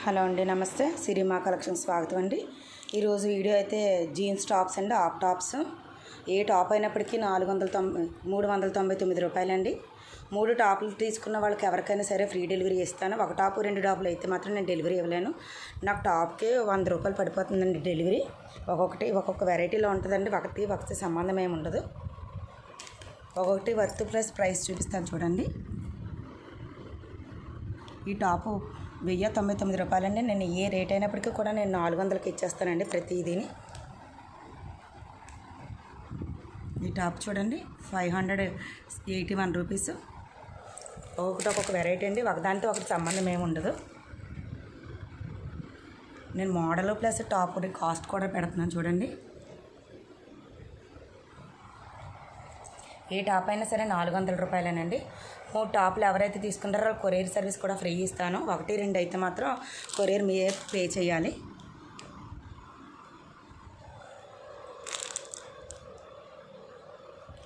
Hello అండి, నమస్తే. సిరిమా collection స్వాగతం అండి. ఈరోజు వీడియో అయితే జీన్స్ టాప్స్ అండి, హాఫ్ టాప్స్. ఏ టాప్ అయినప్పటికీ 399 రూపాయలండి. 3 టాపులు తీసుకున్న వాళ్ళకి ఎవరికైనా సరే ఫ్రీ డెలివరీ ఇస్తాను. ఒక టాపు 2 టాపులు అయితే మాత్రం నేను డెలివరీ ఇవ్వలేను. నాకు టాప్కి 100 రూపాయలు పడిపోతుందండి డెలివరీ. ఒక్కొక్క వెరైటీలో ఉంటుందండి. ఒకటి సంబంధం ఏమి ఉండదు. ఒక్కొక్కటి వర్త్ ప్లస్ ప్రైస్ చూపిస్తాను చూడండి. ఈ టాపు 1099 రూపాయలండి. నేను ఏ రేట్ అయినప్పటికీ కూడా నేను 400కి ఇచ్చేస్తానండి ప్రతిదీని. ఈ టాప్ చూడండి, 581 రూపీస్. ఒక్కొక్క వెరైటీ అండి. ఒకదానితో ఒకటి సంబంధం ఏమి ఉండదు. నేను మోడల్ ప్లస్ టాప్ కాస్ట్ కూడా పెడుతున్నాను చూడండి. ఏ టాప్ అయినా సరే 400 రూపాయలేనండి. 3 టాపులు ఎవరైతే తీసుకుంటారో కొరియర్ సర్వీస్ కూడా ఫ్రీ ఇస్తాను. 1, 2 అయితే మాత్రం కొరియర్ మీరే పే చేయాలి.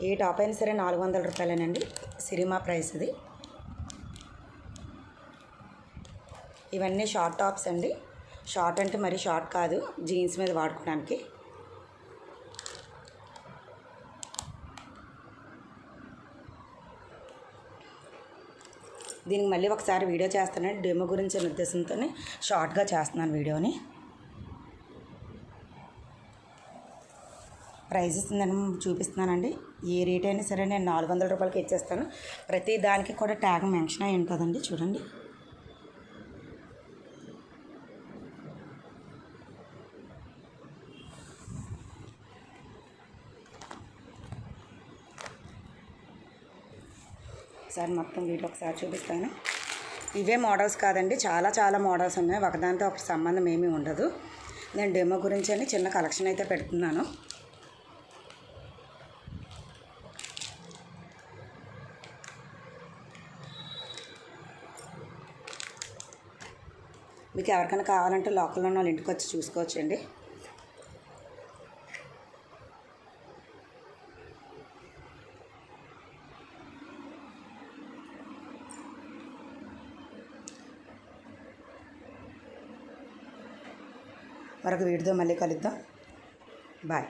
ఏ టాప్ అయినా సరే 400 రూపాయలేనండి. సిరిమా ప్రైస్ ఇది. ఇవన్నీ షార్ట్ టాప్స్ అండి. షార్ట్ అంటే మరీ షార్ట్ కాదు, జీన్స్ మీద వాడుకోవడానికి. దీనికి మళ్ళీ ఒకసారి వీడియో చేస్తానండి. డెమో గురించి ఉద్దేశంతో షార్ట్గా చేస్తున్నాను వీడియోని. ప్రైజెస్ నేను చూపిస్తున్నానండి. ఏ రేట్ అయినా సరే నేను 400 రూపాయలకి ఇచ్చేస్తాను. ప్రతి దానికి కూడా ట్యాగ్ మెన్షన్ అయి ఉంటుందండి చూడండి. ఒకసారి మొత్తం వీడియో ఒకసారి చూపిస్తాను. ఇవే మోడల్స్ కాదండి, చాలా మోడల్స్ ఉన్నాయి. ఒకదానితో ఒక సంబంధం ఏమీ ఉండదు. నేను డెమో గురించి అని చిన్న కలెక్షన్ అయితే పెడుతున్నాను. మీకు ఎవరికైనా కావాలంటే లోకల్లో ఉన్న వాళ్ళ ఇంటికి వచ్చి చూసుకోవచ్చండి. మరొక వీడియోతో మళ్ళీ కలుద్దాం. బాయ్.